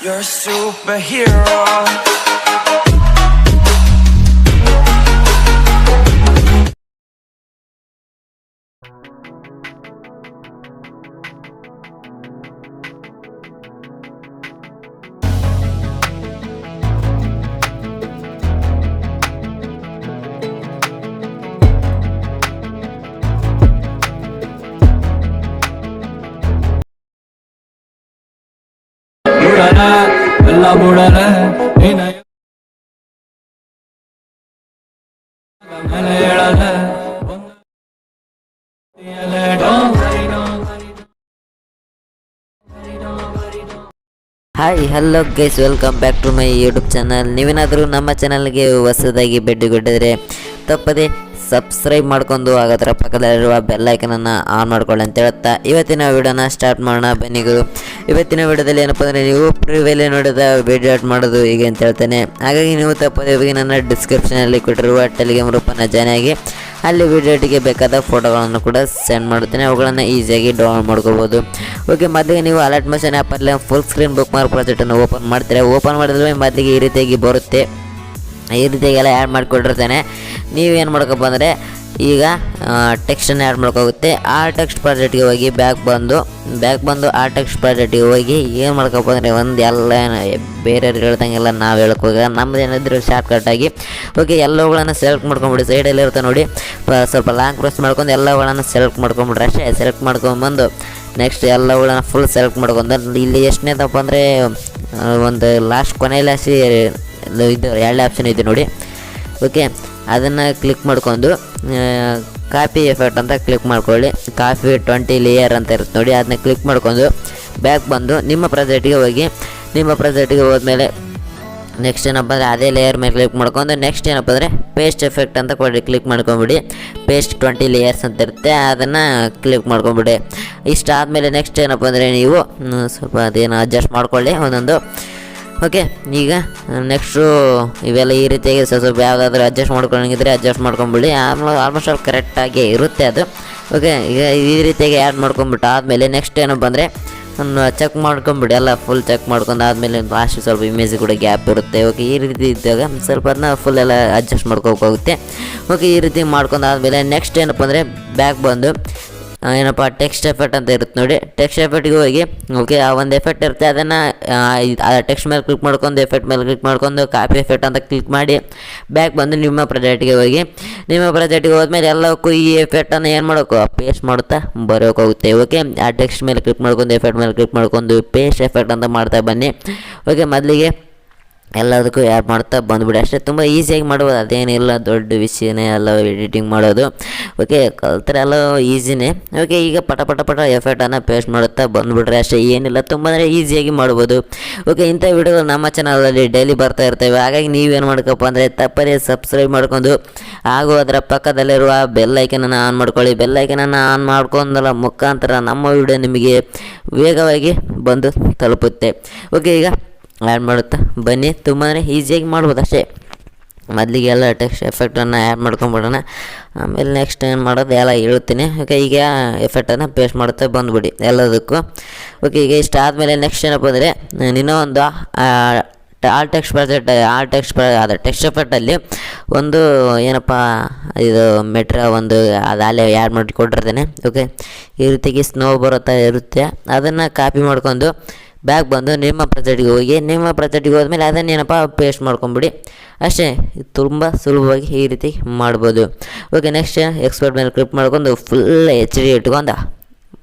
You're a superhero. ಬುಡನ ಎಲ್ಲ ಬುಡನ ನಿನ್ನ ಮೇಲೆ ಹೇಳದ hi hello guys, welcome back to my YouTube channel. ನೀವೇನಾದರೂ ನಮ್ಮ ಚಾನಲ್ಗೆ ಹೊಸದಾಗಿ ಭೇಟಿ ಕೊಟ್ಟಿದ್ರೆ ತಪ್ಪದೆ ಸಬ್ಸ್ಕ್ರೈಬ್ ಮಾಡ್ಕೊಂಡು ಅದರ ಪಕ್ಕದಲ್ಲಿರುವ ಬೆಲ್ಲೈಕನನ್ನು ಆನ್ ಮಾಡ್ಕೊಳ್ಳಿ ಅಂತ ಹೇಳ್ತಾ ಇವತ್ತಿನ ವಿಡಿಯೋನ ಸ್ಟಾರ್ಟ್ ಮಾಡೋಣ ಬನ್ನಿಗಳು. ಇವತ್ತಿನ ವಿಡಿಯೋದಲ್ಲಿ ಏನಪ್ಪ ಅಂದರೆ ನೀವು ಪ್ರಿವಿಯಲ್ಲಿ ನೋಡಿದ ವಿಡಿಯೋ ಮಾಡೋದು ಹೀಗೆ ಅಂತ ಹೇಳ್ತೇನೆ. ಹಾಗಾಗಿ ನೀವು ತಪ್ಪದೆ ಹೋಗಿ ನನ್ನ ಡಿಸ್ಕ್ರಿಪ್ಷನಲ್ಲಿ ಕೊಟ್ಟಿರುವ ಟೆಲಿಗ್ರಾಮ್ ಗ್ರೂಪನ್ನು ಜಾಯ್ನ್ ಆಗಿ ಅಲ್ಲಿ ವಿಡಿಯೋಟಿಗೆ ಬೇಕಾದ ಫೋಟೋಗಳನ್ನು ಕೂಡ ಸೆಂಡ್ ಮಾಡುತ್ತೇನೆ. ಅವುಗಳನ್ನು ಈಸಿಯಾಗಿ ಡೌನ್ಲೋಡ್ ಮಾಡ್ಕೋಬೋದು. ಓಕೆ, ಮೊದಲಿಗೆ ನೀವು ಅಲರ್ಟ್ ಮೋಷನ್ ಆ್ಯಪಲ್ಲಿ ಫುಲ್ ಸ್ಕ್ರೀನ್ ಬುಕ್ ಮಾರ್ಕ್ ಪ್ರಾಜೆಕ್ಟನ್ನು ಓಪನ್ ಮಾಡ್ತೀರಾ. ಓಪನ್ ಮಾಡಿದ್ರೆ ಮೊದಲಿಗೆ ಈ ರೀತಿಯಾಗಿ ಬರುತ್ತೆ. ಈ ರೀತಿಯಾಗೆಲ್ಲ ಆ್ಯಡ್ ಮಾಡಿಕೊಟ್ಟಿರ್ತೇನೆ. ನೀವೇನು ಮಾಡ್ಕೊ ಅಂದರೆ ಈಗ ಟೆಕ್ಸ್ಟನ್ನು ಆ್ಯಡ್ ಮಾಡ್ಕೋಗುತ್ತೆ. ಆ ಟೆಕ್ಸ್ಟ್ ಪ್ರಾಜೆಕ್ಟ್ಗೆ ಹೋಗಿ ಬ್ಯಾಕ್ ಬಂದು ಆ ಟೆಕ್ಸ್ಟ್ ಪ್ರಾಜೆಕ್ಟಿಗೆ ಹೋಗಿ ಏನು ಮಾಡ್ಕೊ ಅಂದರೆ ಒಂದು ಎಲ್ಲ ಬೇರೆಯವ್ರು ಹೇಳ್ದಂಗೆಲ್ಲ ನಾವು ಹೇಳ್ಕೋಗ ನಮ್ಮದು ಏನಾದರೂ ಶಾರ್ಟ್ಕಟ್ಟಾಗಿ ಓಕೆ ಎಲ್ಲವುಗಳನ್ನು ಸೆಲೆಕ್ಟ್ ಮಾಡ್ಕೊಂಬಿಡಿ. ಸೈಡಲ್ಲಿ ಇರುತ್ತೆ ನೋಡಿ, ಸ್ವಲ್ಪ ಲಾಂಗ್ ಪ್ರೆಸ್ ಮಾಡ್ಕೊಂಡು ಎಲ್ಲವುಗಳನ್ನು ಸೆಲೆಕ್ಟ್ ಮಾಡ್ಕೊಂಬಿಡ್ರಿ. ಅಷ್ಟೇ ಸೆಲೆಕ್ಟ್ ಮಾಡ್ಕೊಂಬಂದು ನೆಕ್ಸ್ಟ್ ಎಲ್ಲವುಗಳನ್ನು ಫುಲ್ ಸೆಲೆಕ್ಟ್ ಮಾಡ್ಕೊಂಡು ಇಲ್ಲಿ ಎಷ್ಟನೇದಪ್ಪ ಅಂದರೆ ಒಂದು ಲಾಸ್ಟ್ ಕೊನೆಯಲ್ಲಿ ಇದು ಎರಡು ಆಪ್ಷನ್ ಇದೆ ನೋಡಿ. ಓಕೆ, ಅದನ್ನು ಕ್ಲಿಕ್ ಮಾಡ್ಕೊಂಡು ಕಾಪಿ ಎಫೆಕ್ಟ್ ಅಂತ ಕ್ಲಿಕ್ ಮಾಡ್ಕೊಳ್ಳಿ. ಕಾಪಿ 20 ಲೇಯರ್ ಅಂತ ಇರುತ್ತೆ ನೋಡಿ, ಅದನ್ನ ಕ್ಲಿಕ್ ಮಾಡ್ಕೊಂಡು ಬ್ಯಾಕ್ ಬಂದು ನಿಮ್ಮ ಪ್ರಾಜೆಕ್ಟಿಗೆ ಹೋಗಿ. ನಿಮ್ಮ ಪ್ರಾಜೆಕ್ಟಿಗೆ ಹೋದ್ಮೇಲೆ ನೆಕ್ಸ್ಟ್ ಏನಪ್ಪ ಅಂದರೆ ಅದೇ ಲೇಯರ್ ಮೇಲೆ ಕ್ಲಿಕ್ ಮಾಡ್ಕೊಂಡು ನೆಕ್ಸ್ಟ್ ಏನಪ್ಪ ಅಂದರೆ ಪೇಸ್ಟ್ ಎಫೆಕ್ಟ್ ಅಂತ ಕ್ಲಿಕ್ ಮಾಡ್ಕೊಂಬಿಡಿ. ಪೇಸ್ಟ್ 20 ಲೇಯರ್ಸ್ ಅಂತ ಇರುತ್ತೆ, ಅದನ್ನು ಕ್ಲಿಕ್ ಮಾಡ್ಕೊಂಬಿಡಿ. ಇಷ್ಟಾದಮೇಲೆ ನೆಕ್ಸ್ಟ್ ಏನಪ್ಪ ಅಂದರೆ ನೀವು ಸ್ವಲ್ಪ ಅದೇನು ಅಡ್ಜಸ್ಟ್ ಮಾಡ್ಕೊಳ್ಳಿ ಒಂದೊಂದು. ಓಕೆ, ಈಗ ನೆಕ್ಸ್ಟು ಇವೆಲ್ಲ ಈ ರೀತಿಯಾಗಿ ಸ್ವಲ್ಪ ಯಾವುದಾದ್ರೂ ಅಡ್ಜಸ್ಟ್ ಮಾಡ್ಕೊಂಡಿದ್ರೆ ಅಡ್ಜಸ್ಟ್ ಮಾಡ್ಕೊಂಬಿಡಿ. ಆಲ್ಮೋಸ್ಟ್ ಆಲ್ ಕರೆಕ್ಟಾಗಿ ಇರುತ್ತೆ ಅದು. ಓಕೆ, ಈಗ ಈ ರೀತಿಯಾಗಿ ಆ್ಯಡ್ ಮಾಡ್ಕೊಂಬಿಟ್ಟು ಆದಮೇಲೆ ನೆಕ್ಸ್ಟ್ ಏನಪ್ಪ ಅಂದರೆ ಚೆಕ್ ಮಾಡ್ಕೊಂಬಿಡಿ. ಎಲ್ಲ ಫುಲ್ ಚೆಕ್ ಮಾಡ್ಕೊಂಡು ಆದಮೇಲೆ ಲಾಸ್ಟ್ ಸ್ವಲ್ಪ ಇಮೇಜ್ ಕೂಡ ಗ್ಯಾಪ್ ಇರುತ್ತೆ. ಓಕೆ, ಈ ರೀತಿ ಇದ್ದಾಗ ಸ್ವಲ್ಪ ಅದನ್ನ ಫುಲ್ ಎಲ್ಲ ಅಡ್ಜಸ್ಟ್ ಮಾಡ್ಕೋಬೇಕಾಗುತ್ತೆ. ಓಕೆ, ಈ ರೀತಿ ಮಾಡ್ಕೊಂಡು ಆದಮೇಲೆ ನೆಕ್ಸ್ಟ್ ಏನಪ್ಪ ಅಂದರೆ ಬ್ಯಾಕ್ ಬಂದು ಏನಪ್ಪ ಟೆಕ್ಸ್ಟ್ ಎಫೆಕ್ಟ್ ಅಂತ ಇರುತ್ತೆ ನೋಡಿ. ಟೆಕ್ಸ್ಟ್ ಎಫೆಕ್ಟ್ಗೆ ಹೋಗಿ ಓಕೆ, ಆ ಒಂದು ಎಫೆಕ್ಟ್ ಇರುತ್ತೆ, ಅದನ್ನು ಟೆಕ್ಸ್ಟ್ ಮೇಲೆ ಕ್ಲಿಕ್ ಮಾಡ್ಕೊಂಡು ಎಫೆಕ್ಟ್ ಮೇಲೆ ಕ್ಲಿಕ್ ಮಾಡ್ಕೊಂಡು ಕಾಪಿ ಎಫೆಕ್ಟ್ ಅಂತ ಕ್ಲಿಕ್ ಮಾಡಿ ಬ್ಯಾಕ್ ಬಂದು ನಿಮ್ಮ ಪ್ರಾಜೆಕ್ಟಿಗೆ ಹೋಗಿ. ನಿಮ್ಮ ಪ್ರಾಜೆಕ್ಟಿಗೆ ಹೋದ್ಮೇಲೆ ಎಲ್ಲಕ್ಕೂ ಈ ಎಫೆಕ್ಟನ್ನು ಏನು ಮಾಡೋಕ್ಕೂ ಪೇಸ್ಟ್ ಮಾಡುತ್ತಾ ಬರೋಕ್ಕೋಗುತ್ತೆ. ಓಕೆ, ಆ ಟೆಕ್ಸ್ಟ್ ಮೇಲೆ ಕ್ಲಿಕ್ ಮಾಡ್ಕೊಂಡು ಎಫೆಕ್ಟ್ ಮೇಲೆ ಕ್ಲಿಕ್ ಮಾಡ್ಕೊಂಡು ಪೇಸ್ಟ್ ಎಫೆಕ್ಟ್ ಅಂತ ಮಾಡ್ತಾ ಬನ್ನಿ. ಓಕೆ, ಮೊದಲಿಗೆ ಎಲ್ಲದಕ್ಕೂ ಆ್ಯಡ್ ಮಾಡ್ತಾ ಬಂದುಬಿಡಿ. ಅಷ್ಟೇ, ತುಂಬ ಈಸಿಯಾಗಿ ಮಾಡ್ಬೋದು, ಅದೇನಿಲ್ಲ ದೊಡ್ಡ ವಿಷಯನೇ ಎಲ್ಲ ಎಡಿಟಿಂಗ್ ಮಾಡೋದು. ಓಕೆ, ಕಲ್ತ್ರೆ ಎಲ್ಲ ಈಸಿನೇ. ಓಕೆ, ಈಗ ಪಟ ಎಫೆಕ್ಟನ್ನು ಪೇಸ್ಟ್ ಮಾಡುತ್ತಾ ಬಂದುಬಿಡ್ರೆ ಅಷ್ಟೇ, ಏನಿಲ್ಲ, ತುಂಬ ಅಂದರೆ ಈಸಿಯಾಗಿ ಮಾಡ್ಬೋದು. ಓಕೆ, ಇಂಥ ವಿಡಿಯೋಗಳು ನಮ್ಮ ಚಾನಲಲ್ಲಿ ಡೈಲಿ ಬರ್ತಾ ಇರ್ತವೆ. ಹಾಗಾಗಿ ನೀವೇನು ಮಾಡ್ಕಪ್ಪ ಅಂದರೆ ತಪ್ಪದೇ ಸಬ್ಸ್ಕ್ರೈಬ್ ಮಾಡ್ಕೊಂಡು ಹಾಗೂ ಅದರ ಪಕ್ಕದಲ್ಲಿರುವ ಬೆಲ್ಲೈಕನನ್ನು ಆನ್ ಮಾಡ್ಕೊಳ್ಳಿ. ಬೆಲ್ಲೈಕನನ್ನು ಆನ್ ಮಾಡ್ಕೊಂಡರ ಮುಖಾಂತರ ನಮ್ಮ ವಿಡಿಯೋ ನಿಮಗೆ ವೇಗವಾಗಿ ಬಂದು ತಲುಪುತ್ತೆ. ಓಕೆ, ಈಗ ಆ್ಯಡ್ ಮಾಡುತ್ತಾ ಬನ್ನಿ. ತುಂಬಾ ಈಸಿಯಾಗಿ ಮಾಡ್ಬೋದು ಅಷ್ಟೇ. ಮೊದಲಿಗೆ ಎಲ್ಲ ಟೆಕ್ಸ್ಟ್ ಎಫೆಕ್ಟನ್ನು ಆ್ಯಡ್ ಮಾಡ್ಕೊಂಬಿಡೋಣ, ಆಮೇಲೆ ನೆಕ್ಸ್ಟ್ ಏನು ಮಾಡೋದು ಎಲ್ಲ ಹೇಳ್ತೀನಿ. ಓಕೆ, ಈಗ ಎಫೆಕ್ಟನ್ನು ಪೇಸ್ಟ್ ಮಾಡುತ್ತಾ ಬಂದುಬಿಡಿ ಎಲ್ಲದಕ್ಕೂ. ಓಕೆ, ಈಗ ಇಷ್ಟ ಆದಮೇಲೆ ನೆಕ್ಸ್ಟ್ ಏನಪ್ಪ ಅಂದರೆ ಇನ್ನೂ ಒಂದು ಟೆಕ್ಸ್ಟ್ ಅದು ಟೆಕ್ಸ್ಟ್ ಎಫೆಕ್ಟಲ್ಲಿ ಒಂದು ಏನಪ್ಪ ಇದು ಮೆಟ್ರಿಯಲ್ ಒಂದು ಅದು ಅಲ್ಲೇ ಆ್ಯಡ್ ಮಾಡಿ ಕೊಟ್ಟಿರ್ತೇನೆ. ಓಕೆ, ಈ ರೀತಿಯಾಗಿ ಸ್ನೋ ಬರುತ್ತಾ ಇರುತ್ತೆ, ಅದನ್ನು ಕಾಪಿ ಮಾಡ್ಕೊಂಡು ಬ್ಯಾಕ್ ಬಂದು ನಿಮ್ಮ ಪ್ರಾಜೆಕ್ಟಿಗೆ ಹೋಗಿ. ನಿಮ್ಮ ಪ್ರಾಜೆಕ್ಟಿಗೆ ಹೋದ್ಮೇಲೆ ಅದನ್ನೇನಪ್ಪ ಪೇಸ್ಟ್ ಮಾಡ್ಕೊಂಬಿಡಿ ಅಷ್ಟೇ. ತುಂಬ ಸುಲಭವಾಗಿ ಈ ರೀತಿ ಮಾಡ್ಬೋದು. ಓಕೆ, ನೆಕ್ಸ್ಟ್ ಎಕ್ಸ್ಪೋರ್ಟ್ ಮೇಲೆ ಕ್ಲಿಕ್ ಮಾಡ್ಕೊಂಡು ಫುಲ್ HD ಇಟ್ಕೊಂಡು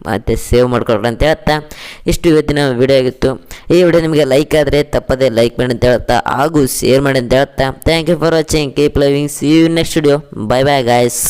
ಮತ್ತು ಸೇವ್ ಮಾಡ್ಕೊಳ್ರಿ ಅಂತ ಹೇಳ್ತಾ ಇಷ್ಟು ಇವತ್ತಿನ ವಿಡಿಯೋ ಆಗಿತ್ತು. ಈ ವಿಡಿಯೋ ನಿಮಗೆ ಲೈಕ್ ಆದರೆ ತಪ್ಪದೇ ಲೈಕ್ ಮಾಡಿ ಅಂತ ಹೇಳ್ತಾ ಹಾಗೂ ಶೇರ್ ಮಾಡಿ ಅಂತ ಹೇಳ್ತಾ thank you for watching. Keep loving. See you next video. Bye guys.